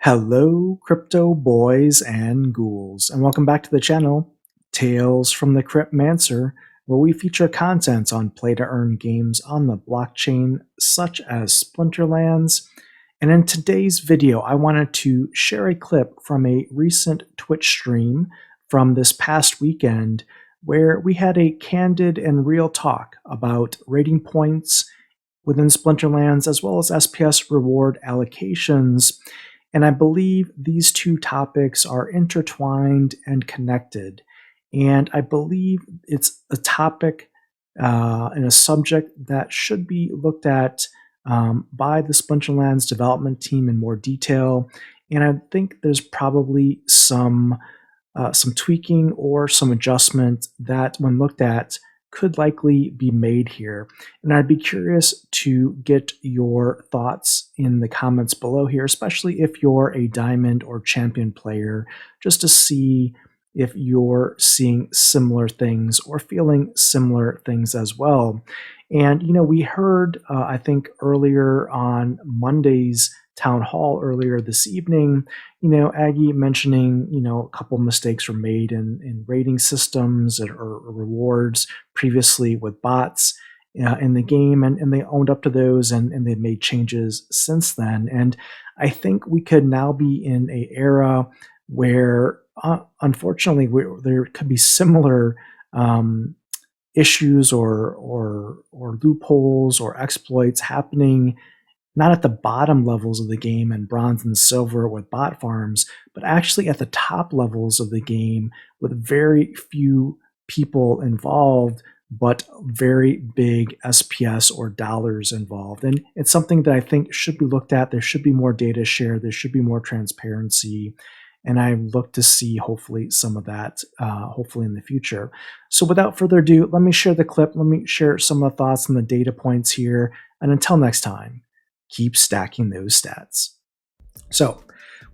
Hello, crypto boys and ghouls, and welcome back to the channel, Tales from the Cryptmancer, where we feature content on play-to-earn games on the blockchain, such as Splinterlands. And in today's video, I wanted to share a clip from a recent Twitch stream from this past weekend, where we had a candid and real talk about rating points within Splinterlands, as well as SPS reward allocations. And I believe these two topics are intertwined and connected. And I believe it's a topic and a subject that should be looked at by the Splinterlands development team in more detail. And I think there's probably some tweaking or some adjustment that, when looked at, could likely be made here. And I'd be curious to get your thoughts in the comments below here, especially if you're a diamond or champion player, just to see if you're seeing similar things or feeling similar things as well. And, we heard, I think earlier on Monday's town hall earlier this evening, Aggie mentioning, a couple mistakes were made in rating systems or rewards previously with bots in the game, and they owned up to those, and they've made changes since then. And I think we could now be in an era where, unfortunately, there could be similar issues or loopholes or exploits happening, not at the bottom levels of the game and bronze and silver with bot farms, but actually at the top levels of the game with very few people involved, but very big SPS or dollars involved. And it's something that I think should be looked at. There should be more data shared. There should be more transparency. And I look to see, hopefully, some of that, hopefully in the future. So without further ado, let me share the clip. Let me share some of the thoughts and the data points here. And until next time, keep stacking those stats. So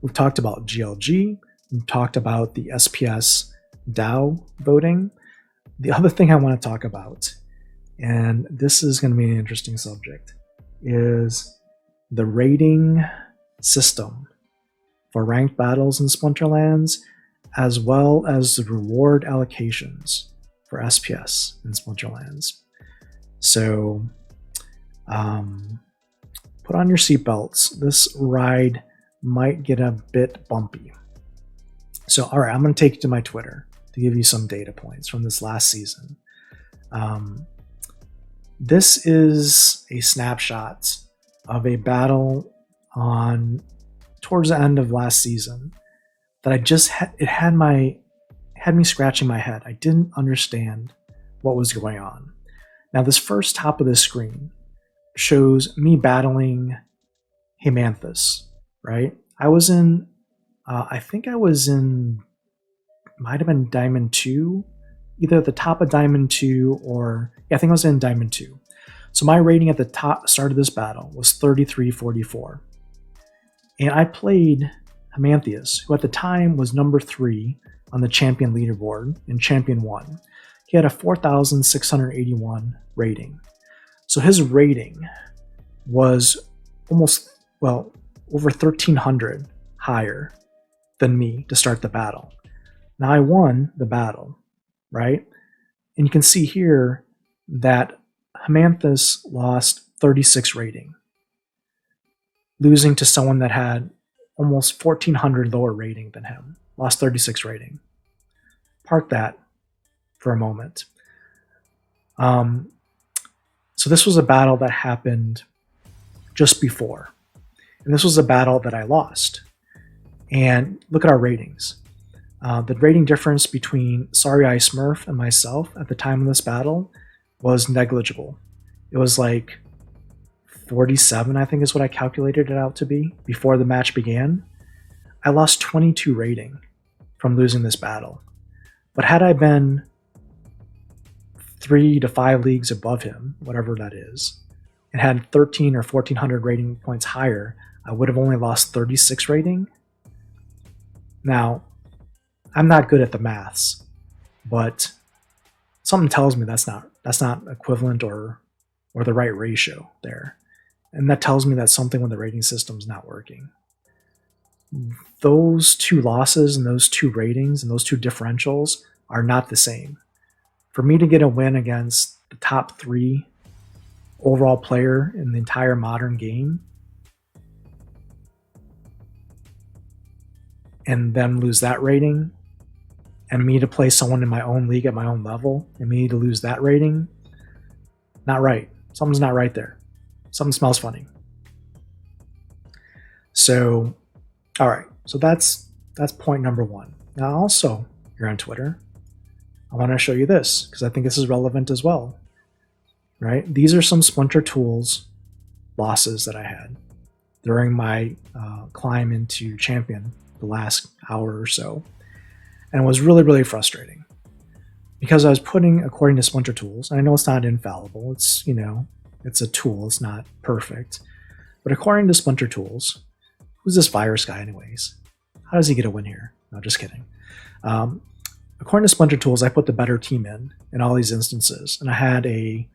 we've talked about GLG. We've talked about the SPS DAO voting. The other thing I want to talk about, and this is going to be an interesting subject, is the rating system for ranked battles in Splinterlands, as well as the reward allocations for SPS in Splinterlands. So put on your seatbelts. This ride might get a bit bumpy. So, all right, I'm going to take you to my Twitter to give you some data points from this last season. This is a snapshot of a battle towards the end of last season that had me scratching my head. I didn't understand what was going on. Now, this first top of the screen shows me battling Hemanthus, right? I was in, I think I was in, might have been Diamond 2, either at the top of Diamond 2 or, yeah, I think I was in Diamond 2. So my rating at the start of this battle was 3344. And I played Hemanthus, who at the time was number 3 on the champion leaderboard in Champion 1. He had a 4,681 rating. So his rating was over 1,300 higher than me to start the battle. Now I won the battle, right? And you can see here that Hemanthus lost 36 rating, losing to someone that had almost 1,400 lower rating than him, lost 36 rating. Park that for a moment. So this was a battle that happened just before. And this was a battle that I lost. And look at our ratings. The rating difference between Sorry I Smurf and myself at the time of this battle was negligible. It was like 47, I think is what I calculated it out to be before the match began. I lost 22 rating from losing this battle. But had I been 3 to 5 leagues above him, whatever that is, and had 13 or 1,400 rating points higher, I would have only lost 36 rating. Now, I'm not good at the maths, but something tells me that's not equivalent or the right ratio there. And that tells me that something with the rating system is not working. those two losses and those two ratings and those two differentials are not the same. For me to get a win against the top 3 overall player in the entire modern game and them lose that rating, and me to play someone in my own league at my own level and me to lose that rating, not right. Something's not right there. Something smells funny. So, all right. So that's point number 1. Now also, you're on Twitter, I want to show you this because I think this is relevant as well, right? These are some Splinter Tools losses that I had during my climb into champion the last hour or so. And it was really, really frustrating because I was putting, according to Splinter Tools, and I know it's not infallible. It's, it's a tool. It's not perfect. But according to Splinter Tools, who's this virus guy anyways? How does he get a win here? No, just kidding. According to Splinter Tools, I put the better team in all these instances, and I had a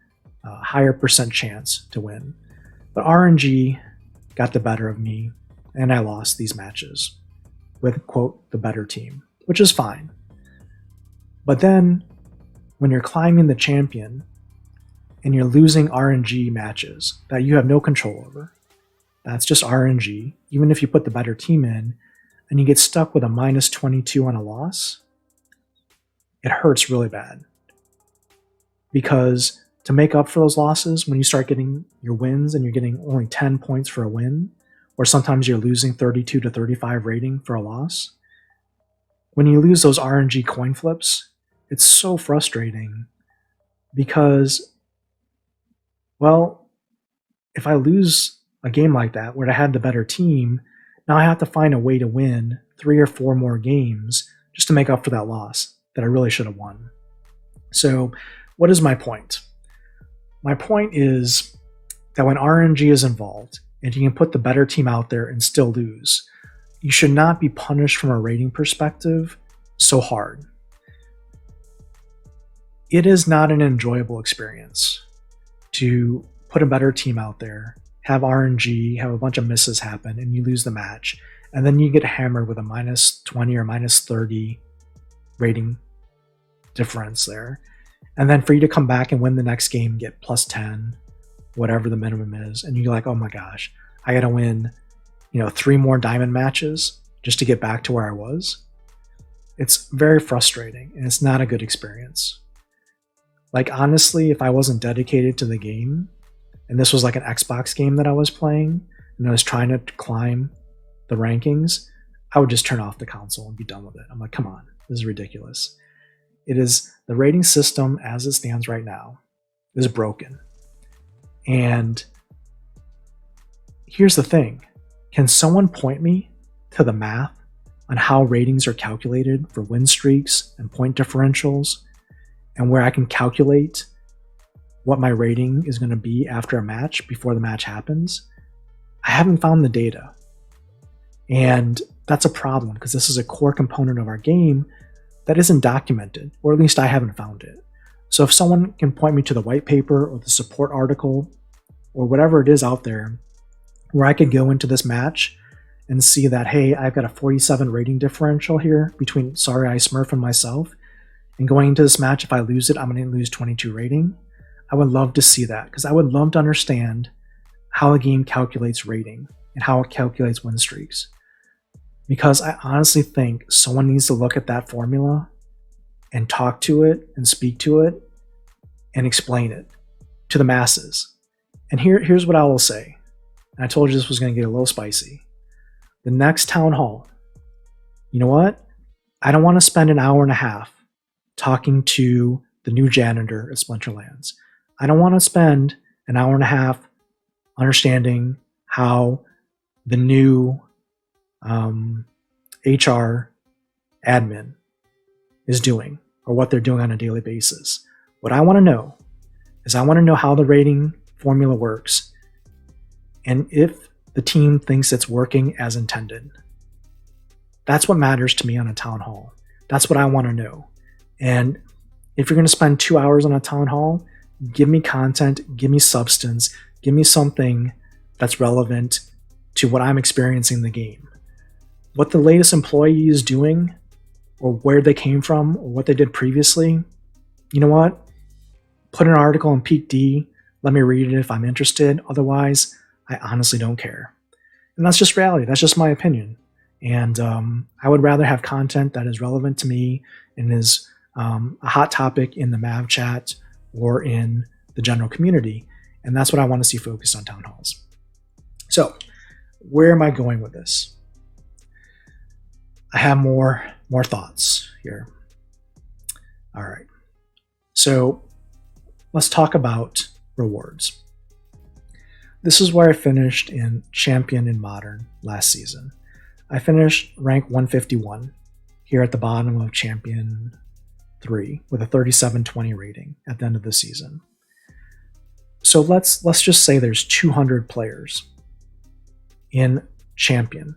higher percent chance to win. But RNG got the better of me, and I lost these matches with, quote, the better team, which is fine. But then, when you're climbing the champion, and you're losing RNG matches that you have no control over, that's just RNG, even if you put the better team in, and you get stuck with a minus 22 on a loss, it hurts really bad. Because to make up for those losses, when you start getting your wins and you're getting only 10 points for a win, or sometimes you're losing 32 to 35 rating for a loss, when you lose those RNG coin flips, it's so frustrating because, well, if I lose a game like that where I had the better team, now I have to find a way to win 3 or 4 more games just to make up for that loss that I really should have won. So what is my point? My point is that when RNG is involved and you can put the better team out there and still lose, you should not be punished from a rating perspective so hard. It is not an enjoyable experience to put a better team out there, have RNG, have a bunch of misses happen, and you lose the match, and then you get hammered with a minus 20 or minus 30 rating difference there. And then for you to come back and win the next game, get plus 10, whatever the minimum is, and you're like, oh my gosh, I gotta win 3 more diamond matches just to get back to where I was. It's very frustrating, and it's not a good experience. Like, honestly, if I wasn't dedicated to the game, and this was like an Xbox game that I was playing, and I was trying to climb the rankings, I would just turn off the console and be done with it. I'm like, come on, this is ridiculous. It is, the rating system as it stands right now is broken. And here's the thing. Can someone point me to the math on how ratings are calculated for win streaks and point differentials, and where I can calculate what my rating is going to be after a match before the match happens? I haven't found the data. And that's a problem because this is a core component of our game that isn't documented, or at least I haven't found it. So if someone can point me to the white paper or the support article or whatever it is out there where I could go into this match and see that, hey, I've got a 47 rating differential here between Sorry I Smurf and myself, and going into this match, if I lose it, I'm going to lose 22 rating. I would love to see that because I would love to understand how the game calculates rating and how it calculates win streaks. Because I honestly think someone needs to look at that formula and talk to it and speak to it and explain it to the masses. And here's what I will say. And I told you this was going to get a little spicy. The next town hall, you know what? I don't want to spend an hour and a half talking to the new janitor at Splinterlands. I don't want to spend an hour and a half understanding how the new HR admin is doing or what they're doing on a daily basis. What I want to know is I want to know how the rating formula works and if the team thinks it's working as intended. That's what matters to me on a town hall. That's what I want to know. And if you're going to spend 2 hours on a town hall, give me content, give me substance, give me something that's relevant to what I'm experiencing in the game. what the latest employee is doing, or where they came from, or what they did previously, you know what? Put an article in Peak D. Let me read it if I'm interested. Otherwise, I honestly don't care. And that's just reality. That's just my opinion. And I would rather have content that is relevant to me and is a hot topic in the Mav chat or in the general community. And that's what I want to see focused on town halls. So where am I going with this? I have more thoughts here. All right. So let's talk about rewards. This is where I finished in Champion in Modern last season. I finished rank 151 here at the bottom of Champion 3 with a 3720 rating at the end of the season. So let's just say there's 200 players in Champion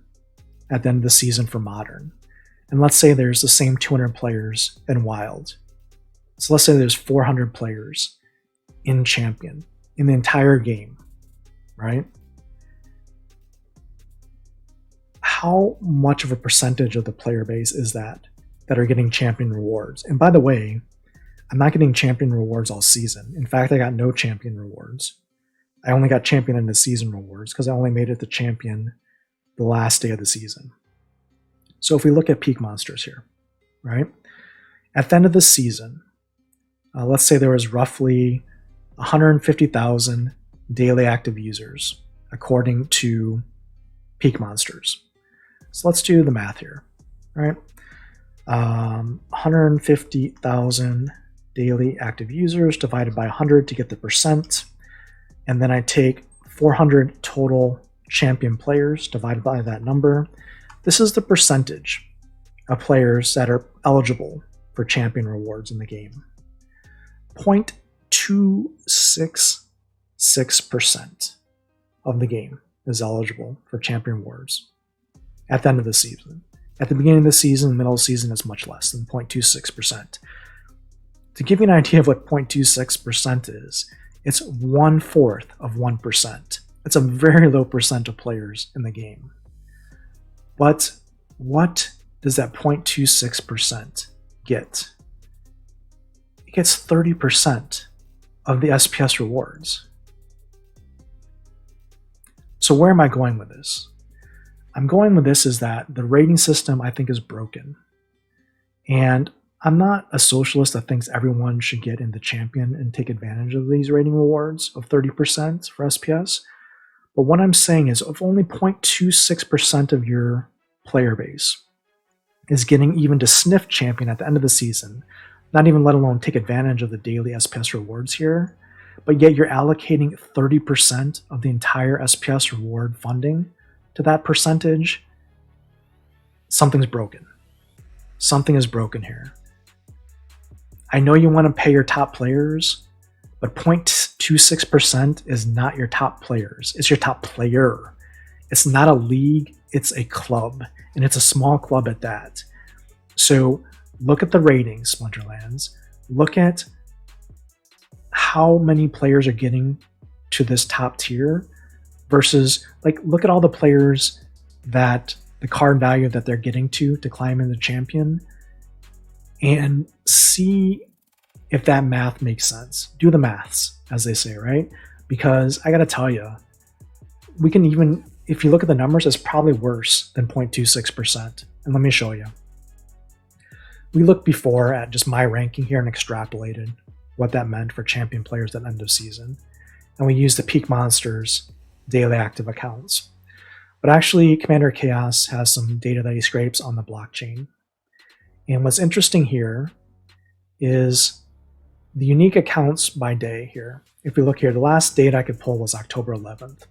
at the end of the season for Modern. And let's say there's the same 200 players in Wild. So let's say there's 400 players in Champion in the entire game, right? How much of a percentage of the player base is that are getting Champion rewards? And by the way, I'm not getting Champion rewards all season. In fact, I got no Champion rewards. I only got Champion in the season rewards because I only made it to Champion the last day of the season. So if we look at peak monsters here, right? At the end of the season, let's say there was roughly 150,000 daily active users according to peak monsters. So let's do the math here, right? 150,000 daily active users divided by 100 to get the percent. And then I take 400 total champion players divided by that number. This is the percentage of players that are eligible for champion rewards in the game. 0.266% of the game is eligible for champion rewards at the end of the season. At the beginning of the season, middle of the season, is much less than 0.26%. To give you an idea of what 0.26% is, it's 1/4 of 1%. It's a very low percent of players in the game. But what does that 0.26% get? It gets 30% of the SPS rewards. So where am I going with this? I'm going with this is that the rating system, I think, is broken. And I'm not a socialist that thinks everyone should get in the champion and take advantage of these rating rewards of 30% for SPS. But what I'm saying is if only 0.26% of your player base is getting even to sniff champion at the end of the season, not even let alone take advantage of the daily SPS rewards here, but yet you're allocating 30% of the entire SPS reward funding to that percentage, something's broken. Something is broken here. I know you want to pay your top players, but 0.26% is not your top players. It's your top player. It's not a league, it's a club, and it's a small club at that. So look at the ratings, Splinterlands. Look at how many players are getting to this top tier versus, like, look at all the players that the card value that they're getting to climb in the champion and see if that math makes sense. Do the maths, as they say, right? Because I got to tell you, we can even, if you look at the numbers, it's probably worse than 0.26%. And let me show you. We looked before at just my ranking here and extrapolated what that meant for champion players at end of season. And we used the peak monsters daily active accounts. But actually, Commander Chaos has some data that he scrapes on the blockchain. And what's interesting here is the unique accounts by day here. If we look here, the last date I could pull was October 11th.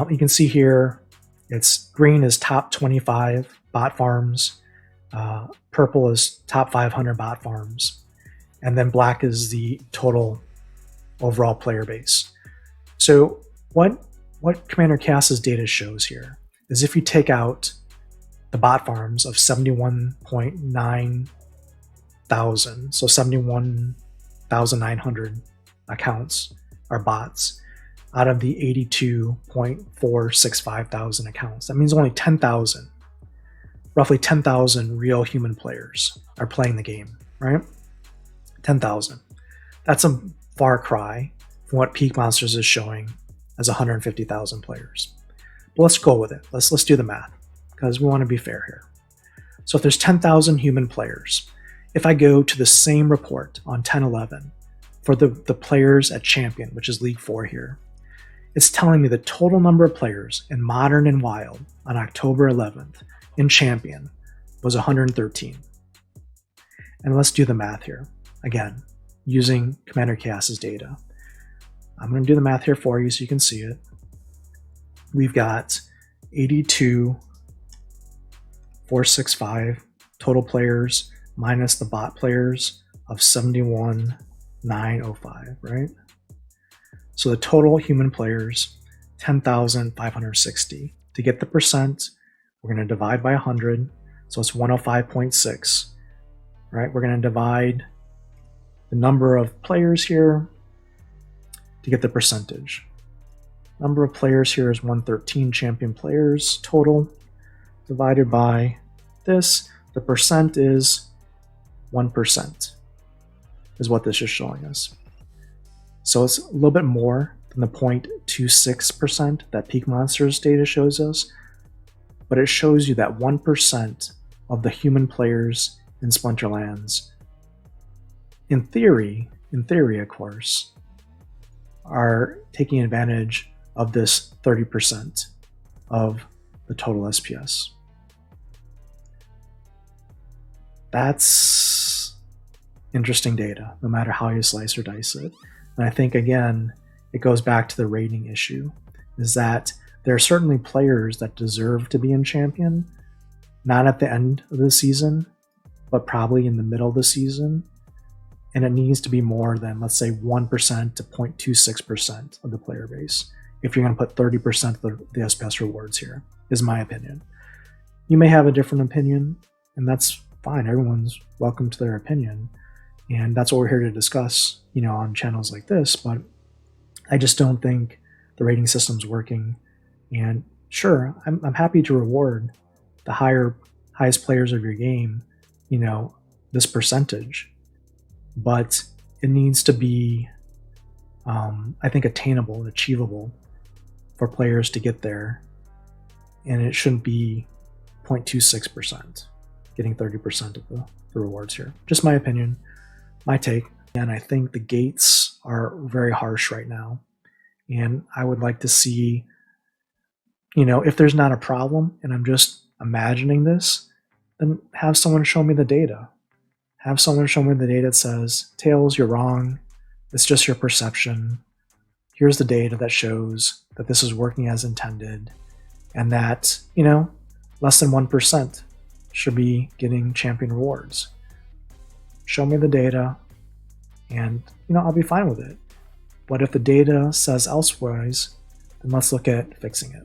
You can see here, it's green is top 25 bot farms, purple is top 500 bot farms, and then black is the total overall player base. So what Commander Chaos's data shows here is if you take out the bot farms of 71.9 thousand, so 71,900 accounts are bots out of the 82.465 thousand accounts. That means only 10,000 roughly 10,000 real human players are playing the game, right? 10,000. That's a far cry from what Peak Monsters is showing as 150,000 players. But let's go with it. Let's do the math, because we want to be fair here. So if there's 10,000 human players, if I go to the same report on 1011 for the players at Champion, which is League 4 here, it's telling me the total number of players in Modern and Wild on October 11th in Champion was 113. And let's do the math here. Again, using Commander Chaos's data. I'm going to do the math here for you so you can see it. We've got 82,465 total players minus the bot players of 71,905, right? So the total human players, 10,560. To get the percent, we're going to divide by 100, so it's 105.6, right? We're going to divide the number of players here to get the percentage. Number of players here is 113 champion players total, divided by this. The percent is 1%, is what this is showing us. So it's a little bit more than the 0.26% that Peak Monsters data shows us, but it shows you that 1% of the human players in Splinterlands, in theory, of course, are taking advantage of this 30% of the total SPS. That's interesting data, no matter how you slice or dice it. And I think, again, it goes back to the rating issue, is that there are certainly players that deserve to be in Champion, not at the end of the season, but probably in the middle of the season. And it needs to be more than, let's say, 1% to 0.26% of the player base if you're going to put 30% of the SPS rewards here, is my opinion. You may have a different opinion, and that's fine. Everyone's welcome to their opinion. And that's what we're here to discuss, on channels like this. But I just don't think the rating system's working. And sure, I'm happy to reward the highest players of your game, this percentage. But it needs to be, I think, attainable and achievable for players to get there. And it shouldn't be 0.26%, getting 30% of the rewards here. Just my opinion, my take. And I think the gates are very harsh right now. And I would like to see, if there's not a problem and I'm just imagining this, then have someone show me the data. Have someone show me the data that says, Tails, you're wrong. It's just your perception. Here's the data that shows that this is working as intended, and that, less than 1% should be getting champion rewards. Show me the data, and, I'll be fine with it. But if the data says elsewise, then let's look at fixing it.